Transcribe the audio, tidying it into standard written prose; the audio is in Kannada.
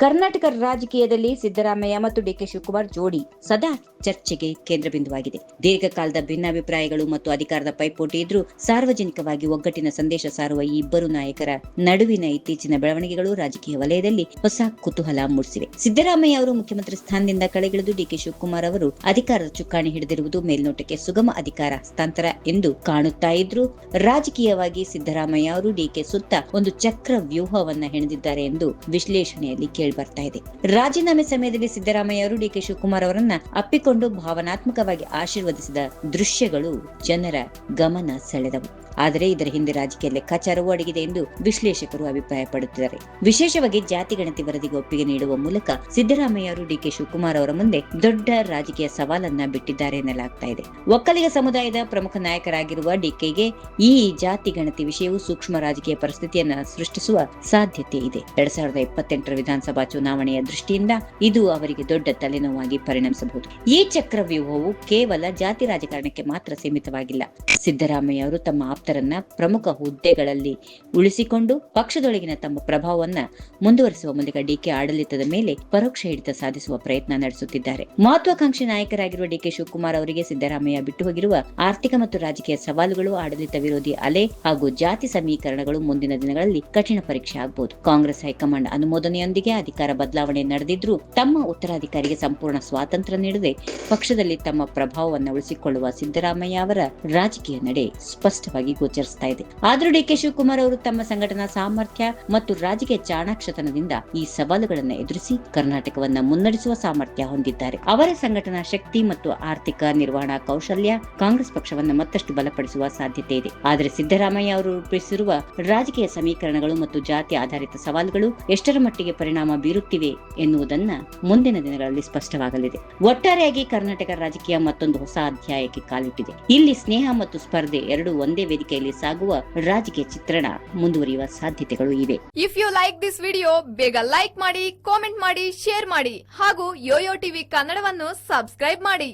ಕರ್ನಾಟಕ ರಾಜಕೀಯದಲ್ಲಿ ಸಿದ್ದರಾಮಯ್ಯ ಮತ್ತು ಡಿಕೆ ಶಿವಕುಮಾರ್ ಜೋಡಿ ಸದಾ ಚರ್ಚೆಗೆ ಕೇಂದ್ರ ಬಿಂದುವಾಗಿದೆ. ದೀರ್ಘಕಾಲದ ಭಿನ್ನಾಭಿಪ್ರಾಯಗಳು ಮತ್ತು ಅಧಿಕಾರದ ಪೈಪೋಟಿ ಇದ್ರೂ ಸಾರ್ವಜನಿಕವಾಗಿ ಒಗ್ಗಟ್ಟಿನ ಸಂದೇಶ ಸಾರುವ ಈ ಇಬ್ಬರು ನಾಯಕರ ನಡುವಿನ ಇತ್ತೀಚಿನ ಬೆಳವಣಿಗೆಗಳು ರಾಜಕೀಯ ವಲಯದಲ್ಲಿ ಹೊಸ ಕುತೂಹಲ ಮೂಡಿಸಿವೆ. ಸಿದ್ದರಾಮಯ್ಯ ಅವರು ಮುಖ್ಯಮಂತ್ರಿ ಸ್ಥಾನದಿಂದ ಕೆಳಗಿಳಿದು ಡಿಕೆ ಶಿವಕುಮಾರ್ ಅವರು ಅಧಿಕಾರದ ಚುಕ್ಕಾಣಿ ಹಿಡಿದಿರುವುದು ಮೇಲ್ನೋಟಕ್ಕೆ ಸುಗಮ ಅಧಿಕಾರ ಹಸ್ತಾಂತರ ಎಂದು ಕಾಣುತ್ತಾ ಇದ್ರು ರಾಜಕೀಯವಾಗಿ ಸಿದ್ದರಾಮಯ್ಯ ಅವರು ಡಿಕೆ ಸುತ್ತ ಒಂದು ಚಕ್ರ ವ್ಯೂಹವನ್ನ ಹೆಣೆದಿದ್ದಾರೆ ಎಂದು ವಿಶ್ಲೇಷಣೆಯಲ್ಲಿ ಬರ್ತಾ ಇದೆ. ರಾಜೀನಾಮೆ ಸಮಯದಲ್ಲಿ ಸಿದ್ದರಾಮಯ್ಯ ಅವರು ಡಿಕೆ ಶಿವಕುಮಾರ್ ಅವರನ್ನ ಅಪ್ಪಿಕೊಂಡು ಭಾವನಾತ್ಮಕವಾಗಿ ಆಶೀರ್ವದಿಸಿದ ದೃಶ್ಯಗಳು ಜನರ ಗಮನ ಸೆಳೆದವು. ಆದರೆ ಇದರ ಹಿಂದೆ ರಾಜಕೀಯ ಲೆಕ್ಕಾಚಾರವೂ ಅಡಗಿದೆ ಎಂದು ವಿಶ್ಲೇಷಕರು ಅಭಿಪ್ರಾಯಪಡುತ್ತಿದ್ದಾರೆ. ವಿಶೇಷವಾಗಿ ಜಾತಿ ಗಣತಿ ವರದಿಗೆ ಒಪ್ಪಿಗೆ ನೀಡುವ ಮೂಲಕ ಸಿದ್ದರಾಮಯ್ಯ ಅವರು ಡಿಕೆ ಶಿವಕುಮಾರ್ ಅವರ ಮುಂದೆ ದೊಡ್ಡ ರಾಜಕೀಯ ಸವಾಲನ್ನ ಬಿಟ್ಟಿದ್ದಾರೆ ಎನ್ನಲಾಗ್ತಾ ಇದೆ. ಒಕ್ಕಲಿಗ ಸಮುದಾಯದ ಪ್ರಮುಖ ನಾಯಕರಾಗಿರುವ ಡಿಕೆಗೆ ಈ ಜಾತಿ ಗಣತಿ ವಿಷಯವು ಸೂಕ್ಷ್ಮ ರಾಜಕೀಯ ಪರಿಸ್ಥಿತಿಯನ್ನ ಸೃಷ್ಟಿಸುವ ಸಾಧ್ಯತೆ ಇದೆ. 2028ರ ವಿಧಾನಸಭಾ ಚುನಾವಣೆಯ ದೃಷ್ಟಿಯಿಂದ ಇದು ಅವರಿಗೆ ದೊಡ್ಡ ತಲೆನೋವಾಗಿ ಪರಿಣಮಿಸಬಹುದು. ಈ ಚಕ್ರವ್ಯೂಹವು ಕೇವಲ ಜಾತಿ ರಾಜಕಾರಣಕ್ಕೆ ಮಾತ್ರ ಸೀಮಿತವಾಗಿಲ್ಲ. ಸಿದ್ದರಾಮಯ್ಯ ಅವರು ತಮ್ಮ ಆಪ್ತರನ್ನ ಪ್ರಮುಖ ಹುದ್ದೆಗಳಲ್ಲಿ ಉಳಿಸಿಕೊಂಡು ಪಕ್ಷದೊಳಗಿನ ತಮ್ಮ ಪ್ರಭಾವವನ್ನ ಮುಂದುವರಿಸುವ ಮೂಲಕ ಡಿಕೆ ಆಡಳಿತದ ಮೇಲೆ ಪರೋಕ್ಷ ಹಿಡಿತ ಸಾಧಿಸುವ ಪ್ರಯತ್ನ ನಡೆಸುತ್ತಿದ್ದಾರೆ. ಮಹತ್ವಾಕಾಂಕ್ಷಿ ನಾಯಕರಾಗಿರುವ ಡಿಕೆ ಶಿವಕುಮಾರ್ ಅವರಿಗೆ ಸಿದ್ದರಾಮಯ್ಯ ಬಿಟ್ಟು ಹೋಗಿರುವ ಆರ್ಥಿಕ ಮತ್ತು ರಾಜಕೀಯ ಸವಾಲುಗಳು, ಆಡಳಿತ ವಿರೋಧಿ ಅಲೆ ಹಾಗೂ ಜಾತಿ ಸಮೀಕರಣಗಳು ಮುಂದಿನ ದಿನಗಳಲ್ಲಿ ಕಠಿಣ ಪರೀಕ್ಷೆ ಆಗಬಹುದು. ಕಾಂಗ್ರೆಸ್ ಹೈಕಮಾಂಡ್ ಅನುಮೋದನೆಯೊಂದಿಗೆ ಅಧಿಕಾರ ಬದಲಾವಣೆ ನಡೆದಿದ್ರೂ ತಮ್ಮ ಉತ್ತರಾಧಿಕಾರಿಗೆ ಸಂಪೂರ್ಣ ಸ್ವಾತಂತ್ರ್ಯ ನೀಡದೆ ಪಕ್ಷದಲ್ಲಿ ತಮ್ಮ ಪ್ರಭಾವವನ್ನು ಉಳಿಸಿಕೊಳ್ಳುವ ಸಿದ್ದರಾಮಯ್ಯ ಅವರ ರಾಜಕೀಯ ನಡೆ ಸ್ಪಷ್ಟವಾಗಿ ಗೋಚರಿಸ್ತಾ ಇದೆ. ಆದರೂ ಡಿಕೆ ಶಿವಕುಮಾರ್ ಅವರು ತಮ್ಮ ಸಂಘಟನಾ ಸಾಮರ್ಥ್ಯ ಮತ್ತು ರಾಜಕೀಯ ಚಾಣಾಕ್ಷತನದಿಂದ ಈ ಸವಾಲುಗಳನ್ನು ಎದುರಿಸಿ ಕರ್ನಾಟಕವನ್ನ ಮುನ್ನಡೆಸುವ ಸಾಮರ್ಥ್ಯ ಹೊಂದಿದ್ದಾರೆ. ಅವರ ಸಂಘಟನಾ ಶಕ್ತಿ ಮತ್ತು ಆರ್ಥಿಕ ನಿರ್ವಹಣಾ ಕೌಶಲ್ಯ ಕಾಂಗ್ರೆಸ್ ಪಕ್ಷವನ್ನು ಮತ್ತಷ್ಟು ಬಲಪಡಿಸುವ ಸಾಧ್ಯತೆ ಇದೆ. ಆದರೆ ಸಿದ್ದರಾಮಯ್ಯ ಅವರು ರೂಪಿಸಿರುವ ರಾಜಕೀಯ ಸಮೀಕರಣಗಳು ಮತ್ತು ಜಾತಿ ಆಧಾರಿತ ಸವಾಲುಗಳು ಎಷ್ಟರ ಮಟ್ಟಿಗೆ ಪರಿಣಾಮ ಬೀರುತ್ತಿವೆ ಎನ್ನುವುದನ್ನ ಮುಂದಿನ ದಿನಗಳಲ್ಲಿ ಸ್ಪಷ್ಟವಾಗಲಿದೆ. ಒಟ್ಟಾರೆಯಾಗಿ ಕರ್ನಾಟಕ ರಾಜಕೀಯ ಮತ್ತೊಂದು ಹೊಸ ಅಧ್ಯಾಯಕ್ಕೆ ಕಾಲಿಟ್ಟಿದೆ. ಇಲ್ಲಿ ಸ್ನೇಹ ಮತ್ತು ಸ್ಪರ್ಧೆ ಎರಡು ಒಂದೇ ವೇದಿಕೆಯಲ್ಲಿ ಸಾಗುವ ರಾಜಕೀಯ ಚಿತ್ರಣ ಮುಂದುವರಿಯುವ ಸಾಧ್ಯತೆಗಳು ಇವೆ. If you like this video, ಬೇಗ ಲೈಕ್ ಮಾಡಿ, ಕಾಮೆಂಟ್ ಮಾಡಿ, ಶೇರ್ ಮಾಡಿ ಹಾಗೂ ಯೋಯೋ ಟಿವಿ ಕನ್ನಡವನ್ನು ಸಬ್ಸ್ಕ್ರೈಬ್ ಮಾಡಿ.